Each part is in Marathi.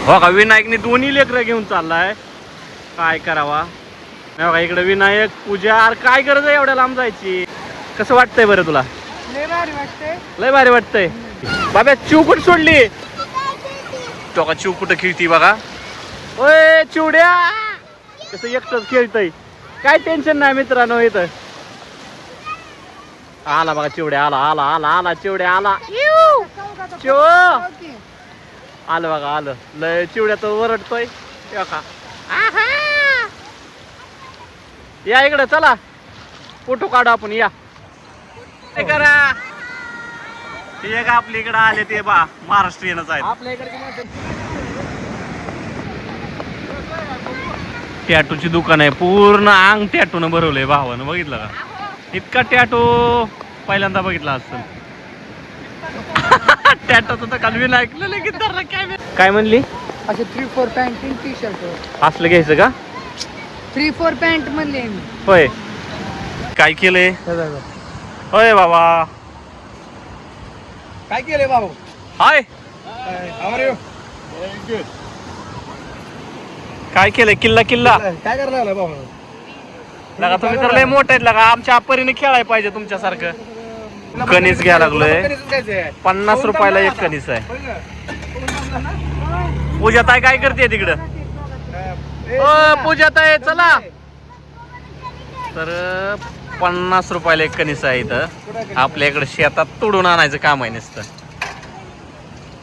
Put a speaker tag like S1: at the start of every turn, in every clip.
S1: हो का, विनायकने दोन्ही लेकरं घेऊन चाललाय. काय करावा. नाही बघा इकडे विनायक पूजा. अरे काय गरज आहे एवढ्या लांब जायची. कसं वाटतंय बरं तुला?
S2: लय भारी वाटतंय.
S1: लय भारी वाटतंय. बाबा चिव कुठे सोडली? तो का चिव कुठं खेळती बघा. ओय चिवड्या कसं एकटंच खेळतय. काय टेन्शन नाही मित्रांनो. इथं आला बघा चिवड्या. आला आला आला आला चिवड्या आला. चिव आलं बघा आलं. लय चिवड्या तर वरडतोय का. या इकडे चला फोटो काढू आपण. या काय करा. हे का आपल्या इकडे आले ते बा महाराष्ट्रीयनच आहेत.
S2: आपल्या इकडे
S1: टॅटूची दुकान आहे. पूर्ण अंग टॅटून भरवलंय भावानं. बघितलं का इतका टॅटू पहिल्यांदा बघितला असेल. टॅटूचं तर काल विनायकलं की काय म्हणली.
S2: असे 3-4 पॅन्ट टी शर्ट
S1: असलं घ्यायचं का.
S2: 3-4 पॅन्ट म्हणले मी.
S1: होय काय केलंय. होय बाबा
S2: काय केलंय बाबू.
S1: हाय काय केलंय. किल्ला किल्ला
S2: काय करायला बाबू.
S1: लगा तुम्ही तर लय मोठे आहेत लगा. आमच्या परीने खेळायला पाहिजे तुमच्यासारखं. कणीस घ्यायला लागलोय. 50 रुपयाला एक कणीस आहे. पूजाताई काय करते तिकडं. पूजाताई चला. तर 50 रुपयाला एक कणीस आहे इथं. आपल्या इकडे शेतात तोडून आणायचं काम आहे नुसतं.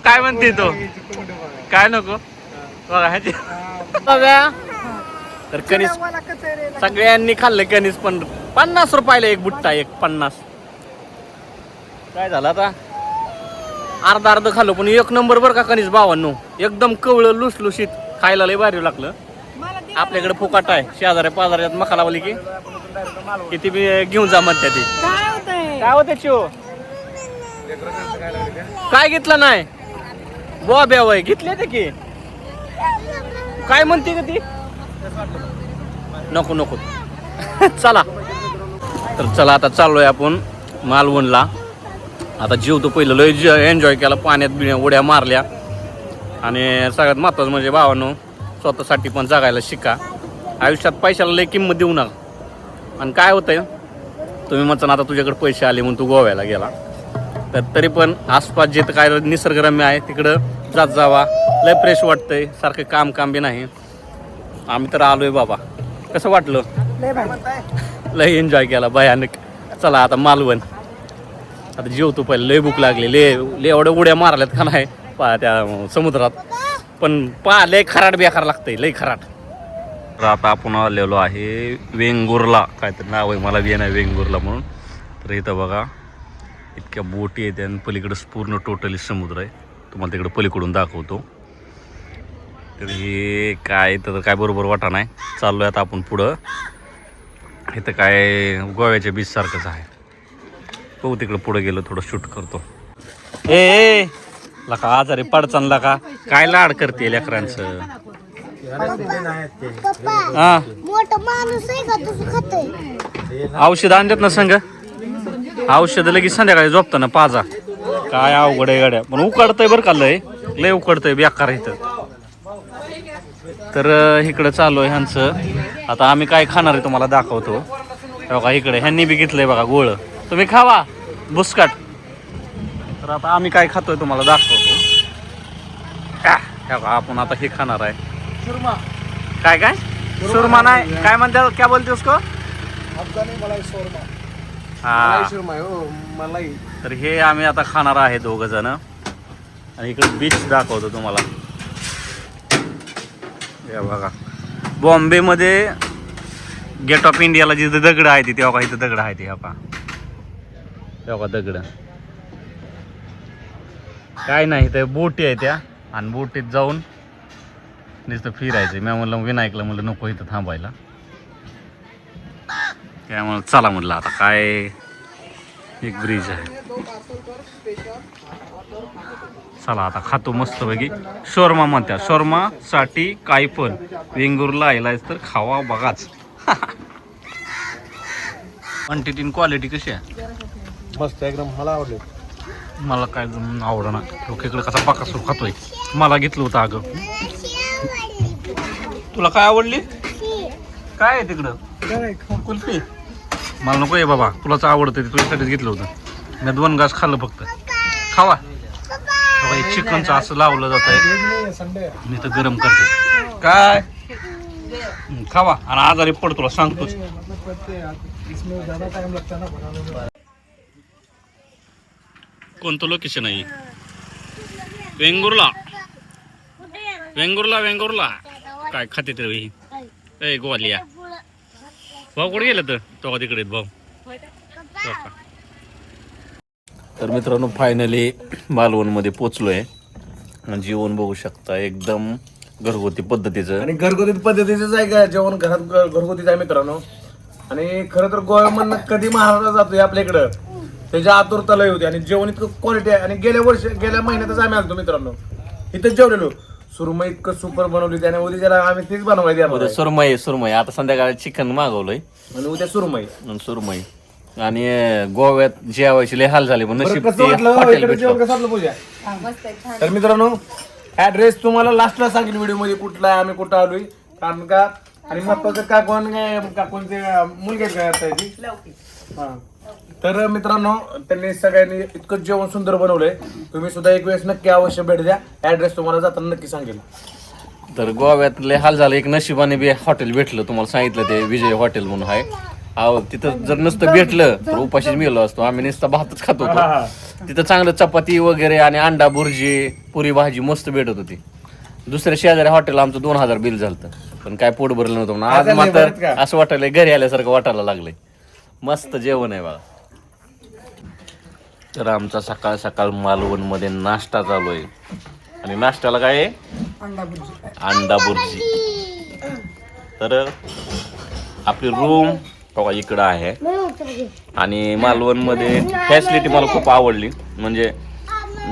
S1: काय म्हणते तो. काय नको बघा ह्याची बघा. तर कणीस सगळ्यांनी खाल्लं कणीस. पण 50 रुपयाला एक बुट्टा. एक 50. काय झालं आता अर्ध अर्ध खाल्लो पण एक नंबर बरं का कणीस भावांनो. एकदम कवळं लुसलुशीत. खायला लय भारी लागलं. आपल्याकडे फुकाट आहे. शेजाऱ्या पाजाऱ्यात मका लावली की किती बी घेऊन जा म्हणते ती. काय होते चिव. काय घेतलं नाही. बोब्या वय घेतले ते की. काय म्हणते का ती. नको नको चला. तर चला आता चाललोय आपण मालवणला. आता जेवतो पहिलं लय एन्जॉय केला. पाण्यात बिण्या उड्या मारल्या. आणि सगळ्यात महत्त्वाचं म्हणजे भावांनो स्वतःसाठी पण जगायला शिका. आयुष्यात पैशाला लय किंमत देऊ नका. आणि काय होतंय तुम्ही म्हणता ना आता तुझ्याकडे पैसे आले म्हणून तू गोव्याला गेला. तर तरी पण आसपास जे काय निसर्गरम्य आहे तिकडं जात जावा. लय फ्रेश वाटतंय. सारखं काम काम बी नाही. आम्ही तर आलोय बाबा. कसं वाटलं. लय एन्जॉय केला भयानक. चला आता मालवण. आता जेवतो पहिले. लय भूक लागली. लय एवढ्या उड्या मारल्यात का नाही त्या समुद्रात. पण लय खराट बेकार लागतंय. लय खराट. तर आता आपण आलेलो आहे वेंगुर्ला. काहीतरी नाव आहे मला बी नाही वेंगुर्ला म्हणून. तर इथं बघा इतक्या बोटी आहेत. आणि पलीकडं पूर्ण टोटली समुद्र आहे. तुम्हाला तिकडं पलीकडून दाखवतो. तर हे काय तर काय बरोबर वाटा नाही. चाललो आहे आता आपण पुढं. इथं काय गोव्याच्या बीच सारखंच आहे. बघू तिकडं पुढं गेलो थोडं शूट करतो. ए लका आजारी पडचान लका. काय लाड करते लेकरांचं. हा औषध आणतात ना संग. औषध लगेच संध्याकाळी झोपताना पाजा. काय अवघड आहे गाड्या. पण उकडतंय बरं का. लय उकडतंय बेकार इथं. तर इकडं चालू आहे ह्यांचं. आता आम्ही काय खाणार आहे तुम्हाला दाखवतो. बघा इकडे ह्यांनी बी घेतलंय बघा गोळ. तुम्ही खावा बुसकाट. तर आता आम्ही काय खातोय तुम्हाला दाखवतो. आपण आता हे खाणार आहे. काय काय सुरमा नाही काय म्हणतात. क्या बोलते उसको. हा तर हे आम्ही आता खाणार आहे 2 जण. आणि इकडे बीच दाखवतो तुम्हाला. हे बघा बॉम्बे मध्ये गेट ऑफ इंडियाला जिथे दगड आहे ती तेव्हा इथं दगड आहे ती. तेव्हा दगड काय नाही. तर बोटी आहे त्या. आणि बोटीत जाऊन नुसतं फिरायचं. मी म्हणलं विनायकला म्हणलं नको इथं थांबायला. त्यामुळं चला म्हटलं आता काय एक ब्रिज आहे. चला आता खातो मस्त पैकी. शोरमा म्हणतात. शोरमा साठी काही पण वेंगुर्ला आलायच तर खावा बघाच. क्वांटिटी क्वालिटी कशी आहे.
S2: मस्त एकदम. मला आवडले.
S1: मला काय आवडणार. इकडे कसा बाकासूर खातोय. मला घेतलं होतं अगं. तुला काय आवडली काय आहे तिकडं कुल्फी मला नको आहे बाबा तुलाच आवडतं ते तुझ्यासाठीच घेतलं होतं मी 2 घास खाल्लं फक्त खावा बाबा हे चिकनचं असं लावलं जात आहे मी तर गरम करते काय खावा आणि आजारी पड तुला सांगतोच कोणतं लोकेशन आहे वेंगुर्ला वेंगुर्ला वेंगुर्ला काय खाते तर ए गोवालिया भाऊ कुठे गेलं तर तेव्हा तिकडे भाऊ तर मित्रांनो फायनली मालवणमध्ये पोचलोय जेवण बघू शकता एकदम घरगुती पद्धतीचं
S2: आणि घरगुती पद्धतीचंच आहे का जेवण घरात घरगुतीच आहे मित्रांनो. आणि खरं तर गोव्यामधनं कधी महाराष्ट्रात जातोय आपल्याकडं त्याच्या आतुरता लय होती आणि जेवण इतकं क्वालिटी आहे. आणि गेल्या महिन्यातच आम्ही आलतो मित्रांनो इथंच जेवलेलो सुरमई इतकं सुपर बनवली त्याने उद्याला आम्ही तेच बनवायची
S1: सुरमई आता संध्याकाळी चिकन मागवलंय
S2: आणि उद्या सुरमई
S1: सुरमई आणि गोव्यात जेवायची लय हाल झाले पण नशीब
S2: कसं
S1: ते
S2: वाटलं
S1: हॉटेल
S2: इकडे
S1: भेटलं.
S2: जेवण कसं वाटलं पूजा. तर मित्रांनो ऍड्रेस तुम्हाला लास्टला सांगेल व्हिडिओ मध्ये कुठला आहे आम्ही कुठं आलोय कारण का आणि महत्वाचं काकोनचे मुलगे आहेत काय आता याची? हा. तर मित्रांनो त्यांनी सगळ्यांनी इतकं जेवण सुंदर बनवलंय तुम्ही सुद्धा एक वेळेस नक्की अवश्य भेट द्या ऍड्रेस तुम्हाला जाताना नक्की सांगेल.
S1: तर गोव्यातले हाल झालं एक नशिबाने बी हॉटेल भेटलं तुम्हाला सांगितलं ते विजय हॉटेल म्हणून आहे अहो तिथं जर नसतं भेटलं तर उपाशीच मिळलो असतो आम्ही नुसतं भातच खात होतो तिथं चांगलं चपाती वगैरे आणि अंडा बुर्जी पुरी भाजी मस्त भेटत होती. दुसऱ्या शेजारी हॉटेल आमचं 2000 बिल झालं पण काय पोट भरलं नव्हतं म्हणून आज मात्र असं वाटायला घरी आल्यासारखं वाटायला लागलंय मस्त जेवण आहे बघा. तर आमचा सकाळ सकाळ मालवण मध्ये नाश्ता चालू आहे आणि नाश्त्याला काय आहे अंडा बुर्जी. तर आपली रूम बघा इकडं आहे आणि मालवण मध्ये फॅसिलिटी मला खूप आवडली म्हणजे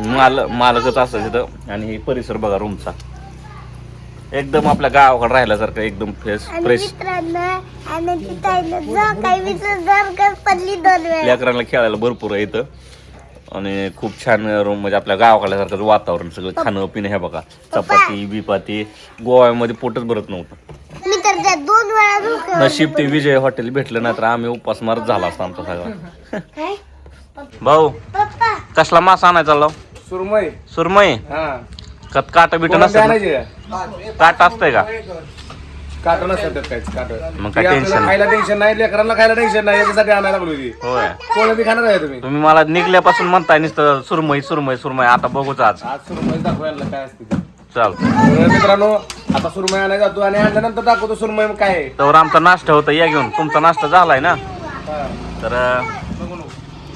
S1: मालकच असतं तिथं आणि परिसर बघा रूमचा एकदम आपल्या गावाकडे राहिल्यासारखं एकदम फ्रेश लेकरांना खेळायला भरपूर आहे इथं आणि खूप छान रूम म्हणजे आपल्या गावाकडल्यासारखं वातावरण सगळं खाणं पिणं हे बघा चपाती बिपाती गोव्यामध्ये पोटच भरत नव्हतं. नशीब ते विजय हॉटेल भेटलं ना तर आम्ही उपास मारत झाला असता आमचा सगळा. भाऊ कसला मासा आणायचा चाललो सुरमई काटा बिट नसतं काट असतंय का
S2: काटा नसतात काहीच
S1: मग काय टेन्शन
S2: खायला टेन्शन नाही लेकरांना खायला टेन्शन नाही याच्यासाठी आणायला लागलो ती
S1: होय
S2: कोण बी खाणार आहे तुम्ही
S1: तुम्ही मला निघल्यापासून म्हणताय नुसतं सुरमई सुरमई सुरमई आता बघूच आज
S2: सुरमई दाखवायला काय असते
S1: चाल
S2: मित्रांनो आता सुरमई आणायला जातो आणि आणल्यानंतर दाखवतो सुरमई मग काय
S1: तर आमचा नाश्ता होता या घेऊन तुमचा नाश्ता झालाय ना तर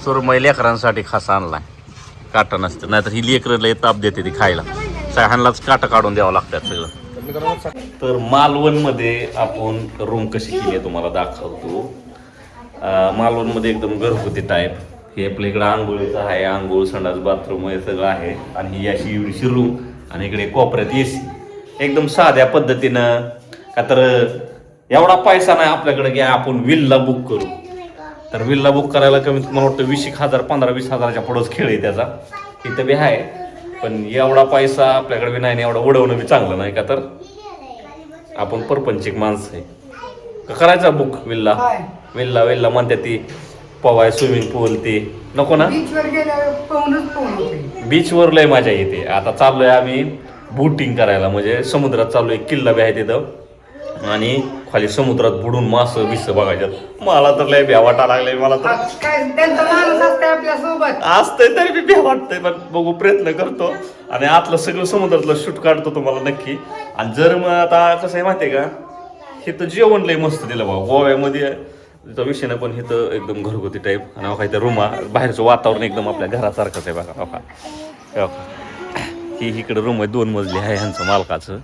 S1: सुरमई लेकरांसाठी खास आणलाय काटा नसतं नाहीतर ही लेकरं ताप देते ती खायला सगळ्यांनाच काटा काढून द्यावं लागतात सगळं. तर मालवण मध्ये आपण रूम कशी केली आहे तुम्हाला दाखवतो. मालवण मध्ये एकदम घरगुती टाईप हे आपल्या इकडं आंघोळीचं आहे आंघोळ संडास बाथरूम हे सगळं आहे आणि ही अशी एवढीशी रूम आणि इकडे कोपऱ्यात एसी एकदम साध्या पद्धतीनं का तर एवढा पैसा नाही आपल्याकडे की आपण विल्ला बुक करू तर विल्ला बुक करायला कमीत मला वाटतं 20,000 15-20 हजाराच्या पुढंच खेळ आहे त्याचा इथं बी आहे पण एवढा पैसा आपल्याकडे बी नाही एवढा उडवणं बी चांगलं नाही का तर आपण परपंचिक माणसं आहे करायचा बुक विल्ला विल्ला विल्ला म्हणते ती पवाय स्विमिंग पूल ते नको ना बीचवर लय मजा येते. आता चाललोय आम्ही बोटिंग करायला म्हणजे समुद्रात चाललोय किल्ला बी आहे तिथं आणि खाली समुद्रात बुडून मास बिस बघायच्यात मला तर लय भ्या वाटा लागले मला तर असतंय तरी बी भ्या वाटतंय पण बघू प्रयत्न करतो आणि आतलं सगळं समुद्रातलं शूट काढतो तुम्हाला नक्की. आणि जर मग आता कसं आहे माहितीये का हे तर जेवण लय मस्त दिलं बाबा गोव्यामध्ये विषय नाही पण हे तर एकदम घरगुती टाईप आणि काही त्या रूमा बाहेरचं वातावरण एकदम आपल्या घरासारखंच आहे बघा बघा ही इकडं रूम आहे 2 मजली आहे ह्यांचं मालकाचं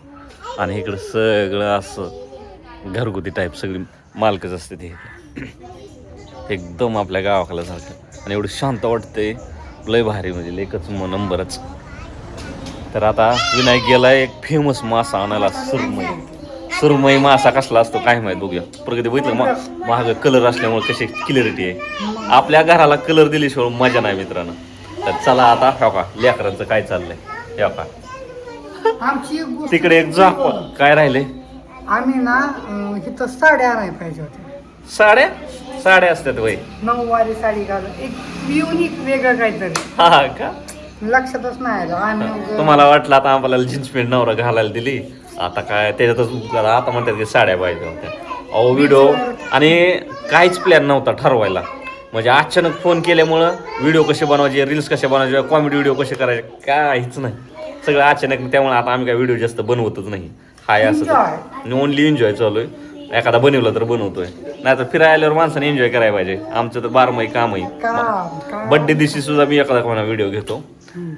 S1: आणि इकडं सगळं असं घरगुती टाईप सगळी मालकच असते ते एकदम आपल्या गावाकडल्यासारखं आणि एवढं शांत वाटतंय लय भारी म्हणजे लेकच नंबरच. तर आता विनायक गेला एक फेमस मासा आणायला सुरमई मासा कसला असतो काय माहित बघूया. प्रगती बघितलं महाग कलर असल्यामुळे कशी क्लिअरिटी आहे आपल्या घराला कलर दिल्याशिवाय मजा नाही मित्रांनो. तर चला आता हो का लेकरांचं काय चाललंय हे का तिकडे एक झाक काय राहिले
S3: आम्ही ना इथं साड्या आणायला पाहिजे होत्या.
S1: साड्या असतात वय.
S3: नऊवारी साडी घालून एक युनिक वेगळं काहीतरी
S1: हा का
S3: लक्षातच नाही आलं. आम्ही
S1: तुम्हाला वाटलं आता आम्हाला जीन्स पॅन्ट नवरा घालायला दिली आता काय त्याच्यातच आता म्हणतात की साड्या पाहिजे होत्या. अहो व्हिडिओ आणि काहीच प्लॅन नव्हता ठरवायला. म्हणजे अचानक फोन केल्यामुळं व्हिडिओ कसे बनवायचे, रील्स कसे बनवायचे, कॉमेडी व्हिडिओ कसे करायचे काहीच नाही. सगळं अचानक. त्यामुळे आता आम्ही काय व्हिडिओ जास्त बनवतच नाही. हाय असं ओनली एन्जॉय चालू आहे. एखादा बनवला तर बनवतोय, नाही तर फिरायला आल्यावर माणसाने एन्जॉय करायला पाहिजे. आमचं तर बारमाही कामही. बड्डे दिवशी सुद्धा मी एखादा कोणा व्हिडिओ घेतो.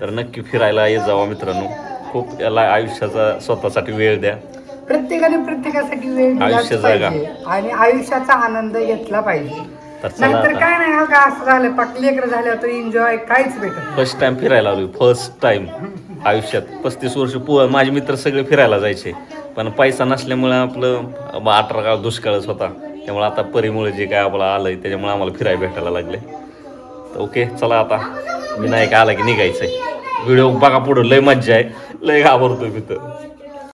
S1: तर नक्की फिरायला येत जावा मित्रांनो. खूप याला आयुष्याचा स्वतःसाठी वेळ द्या.
S3: प्रत्येकाने प्रत्येकासाठी वेळ दिलाच पाहिजे आणि आयुष्याचा आनंद घेतला पाहिजे. नाहीतर काय नाही हा का असं झालं पाक लेकरं झाल्यावर तर एन्जॉय काहीच भेटत.
S1: फर्स्ट टाइम फिरायला आलोय. फर्स्ट टाइम आयुष्यात. 35 वर्ष माझे मित्र सगळे फिरायला जायचे पण पैसा नसल्यामुळे आपलं 18 काळ दुष्काळच होता. त्यामुळे आता परीमुळे जे काय आपल्याला आलंय त्याच्यामुळे आम्हाला फिरायला भेटायला लागले. तर ओके चला आता विनायक आला की निघायचंय. व्हिडिओ बघा पुढं लय मज्जा आहे. लय घाबरतोय मी तर.